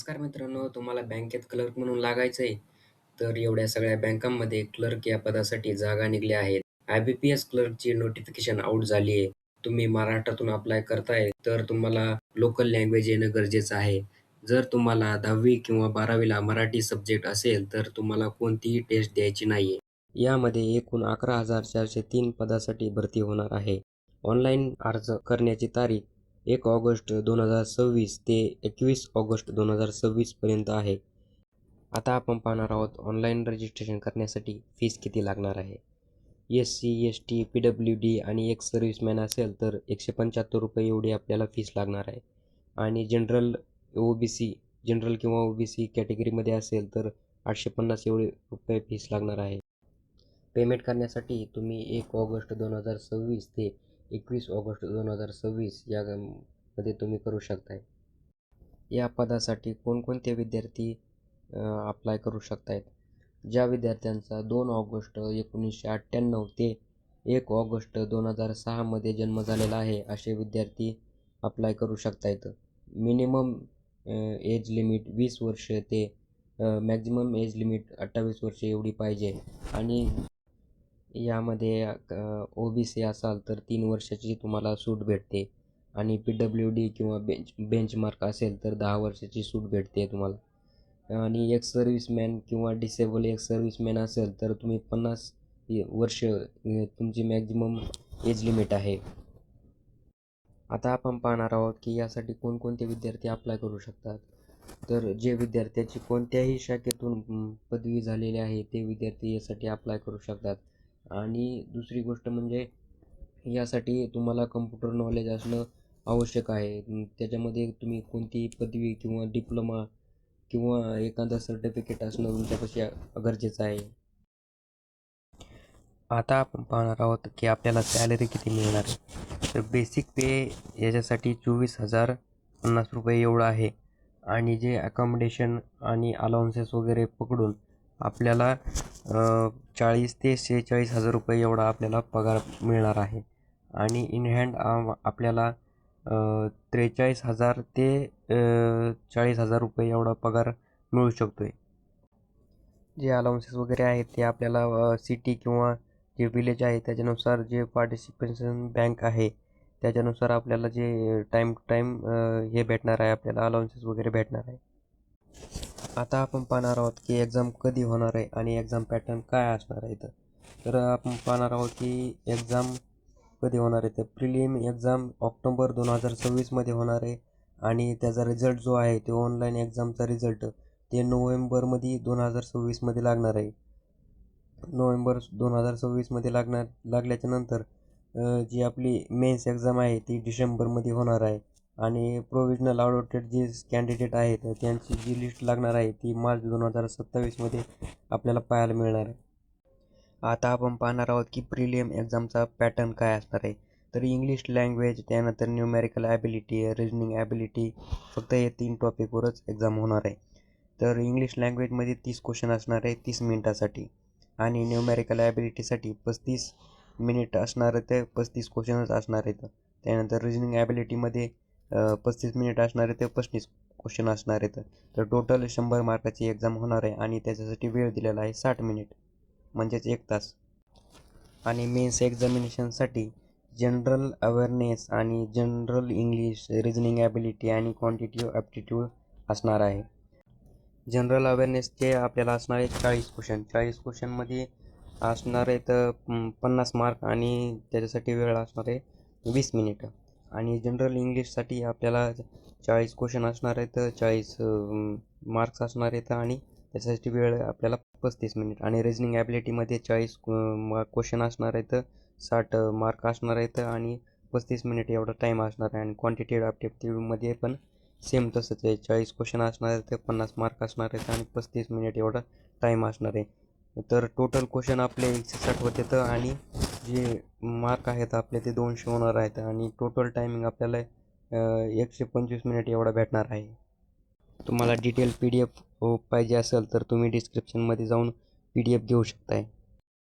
नमस्कार मित्रांनो, तुम्हाला बँकेत क्लर्क म्हणून लागायचं आहे, तर एवढ्या सगळ्या बँकांमध्ये क्लर्क या पदासाठी जागा निघल्या आहेत. IBPS क्लर्कची नोटिफिकेशन आउट झाली आहे. तुम्ही महाराष्ट्रातून अप्लाय करताय, तर तुम्हाला लोकल लँग्वेज येणं गरजेचं आहे. जर तुम्हाला 10वी किंवा 12वीला मराठी सब्जेक्ट असेल, तर तुम्हाला कोणतीही टेस्ट द्यायची नाहीये. यामध्ये एकूण 11,403 पदासाठी भरती होणार आहे. ऑनलाईन अर्ज करण्याची तारीख 1 ऑगस्ट 2026 ते 21 ऑगस्ट 2026 पर्यंत आहे. आता आपण पाहणार आहोत ऑनलाईन रजिस्ट्रेशन करण्यासाठी फीस किती लागणार आहे. SC, ST, PWD आणि एक्स सर्व्हिसमॅन असेल तर ₹175 एवढी आपल्याला फीस लागणार आहे. आणि OBC जनरल किंवा OBC कॅटेगरीमध्ये असेल तर 850 एवढे रुपये फीस लागणार आहे. पेमेंट करण्यासाठी तुम्ही 1 ऑगस्ट 2026 ते 21 ऑगस्ट 2026 मध्ये तुम्ही करू शकताय. या पदासाठी कोणकोणते विद्यार्थी अप्लाय करू शकतायत. ज्या विद्यार्थ्यांचा 2 ऑगस्ट 1998 ते 1 ऑगस्ट 2006 मध्ये जन्म झालेला आहे, असे विद्यार्थी अप्लाय करू शकतायत. मिनिमम एज लिमिट 20 वर्ष ते मॅक्झिमम एज लिमिट 28 वर्ष एवढी पाहिजे. आणि यामध्ये OBC असाल तर 3 वर्षाची तुम्हाला सूट भेटते. आणि PWD किंवा बेंचमार्क असेल तर 10 वर्षाची सूट भेटते तुम्हाला. आणि एक्स सर्व्हिसमॅन किंवा डिसेबल एक्स सर्व्हिसमॅन असेल तर तुम्ही 50 वर्ष तुमची मॅक्झिमम एज लिमिट आहे. आता आपण पाहणार आहोत की यासाठी कोणकोणते विद्यार्थी अप्लाय करू शकतात. तर जे विद्यार्थ्याची कोणत्याही शाखेतून पदवी झालेली आहे ते विद्यार्थी यासाठी अप्लाय करू शकतात. आणि दुसरी गोष्ट म्हणजे यासाठी तुम्हाला कम्प्युटर नॉलेज असणं आवश्यक आहे. त्याच्यामध्ये तुम्ही कोणतीही पदवी किंवा डिप्लोमा किंवा एखादं सर्टिफिकेट असणं तुमच्यापाशी गरजेचं आहे. आता आपण पाहणार आहोत की आपल्याला सॅलरी किती मिळणार आहे. तर बेसिक पे याच्यासाठी 24,050 रुपये एवढं आहे. आणि जे अकॉमोडेशन आणि अलाउन्सेस वगैरे पकडून आपल्याला 40 ते 46,000 रुपये एवढा आपल्याला पगार मिळणार आहे. आणि इन हँड आपल्याला 43,000 ते 40,000 रुपये एवढा पगार मिळू शकतो आहे. जे अलाउन्सेस वगैरे आहेत ते आपल्याला सिटी किंवा जे विलेज आहे त्याच्यानुसार, जे पार्टिसिपेशन बँक आहे त्याच्यानुसार आपल्याला जे टाईम टू टाईम हे भेटणार आहे, आपल्याला अलाउन्सेस वगैरे भेटणार आहे. आता आपण पाहणार आहोत की एक्झाम कधी होणार आहे आणि एक्झाम पॅटर्न काय असणार आहे. तर आपण पाहणार आहोत की एक्झाम कधी होणार आहे. तर प्रिलिम एक्झाम ऑक्टोबर 2026 होणार आहे. आणि त्याचा रिझल्ट जो आहे ते ऑनलाईन एक्झामचा रिझल्ट ते नोव्हेंबरमध्ये 2026 लागणार आहे. नोव्हेंबर 2026 लागल्याच्या नंतर जी आपली मेन्स एक्झाम आहे ती डिसेंबरमध्ये होणार आहे. आणि प्रोविजनल अलॉटेड जे कॅन्डिडेट आहेत त्यांची जी लिस्ट लागणार आहे ती मार्च 2027 आपल्याला पाहायला मिळणार आहे. आता आपण पाहणार आहोत की प्रिलियम एक्झामचा पॅटर्न काय असणार आहे. तर इंग्लिश लँग्वेज, त्यानंतर न्यूमेरिकल ॲबिलिटी, रिजनिंग ॲबिलिटी, फक्त हे 3 टॉपिकवरच एक्झाम होणार आहे. तर इंग्लिश लँग्वेजमध्ये 30 क्वेश्चन असणार आहे 30 मिनिटासाठी. आणि न्यूमेरिकल ॲबिलिटीसाठी 35 मिनिट असणार ते 35 क्वेश्चनच असणार आहेत. त्यानंतर रिजनिंग ॲबिलिटीमध्ये 35 मिनिट असणारे ते 35 क्वेश्चन असणार आहेत. तर टोटल 100 मार्काची एक्झाम होणार आहे. आणि त्याच्यासाठी वेळ दिलेला आहे 60 मिनिट, म्हणजेच 1 तास. आणि मेन्स एक्झामिनेशनसाठी जनरल अवेअरनेस आणि जनरल इंग्लिश, रिजनिंग ॲबिलिटी आणि क्वांटिटिव्ह ॲप्टिट्यूड असणार आहे. जनरल अवेअरनेसचे आपल्याला असणार आहे 40 क्वेश्चन. 40 क्वेश्चनमध्ये असणार आहेत 50 मार्क आणि त्याच्यासाठी वेळ असणार आहे 20 मिनिटं. आणि जनरल इंग्लिशसाठी आपल्याला 40 क्वेश्चन असणार आहेत, 40 मार्क्स असणार आहेत आणि त्याच्यासाठी वेळ आपल्याला 35 मिनिट. आणि रिजनिंग ॲबिलिटीमध्ये 40 क्वेश्चन असणार आहेत, 60 मार्क असणार आहेत आणि 35 मिनिट एवढा टाईम असणार आहे. आणि क्वांटिटेटिव्ह ॲप्टिट्यूडमध्ये पण सेम तसंच आहे, 40 क्वेश्चन असणार आहेत, 50 मार्क असणार आहेत आणि 35 मिनिट एवढा टाईम असणार आहे. तर टोटल क्वेश्चन आपले 160 होते तर, आणि जे मार्क आहेत आपले ते 200 होणार आहेत. आणि टोटल टायमिंग आपल्याला 125 मिनिट एवढा भेटणार आहे. तुम्हाला डिटेल PDF पाहिजे असेल तर तुम्ही डिस्क्रिप्शनमध्ये जाऊन PDF घेऊ शकताय.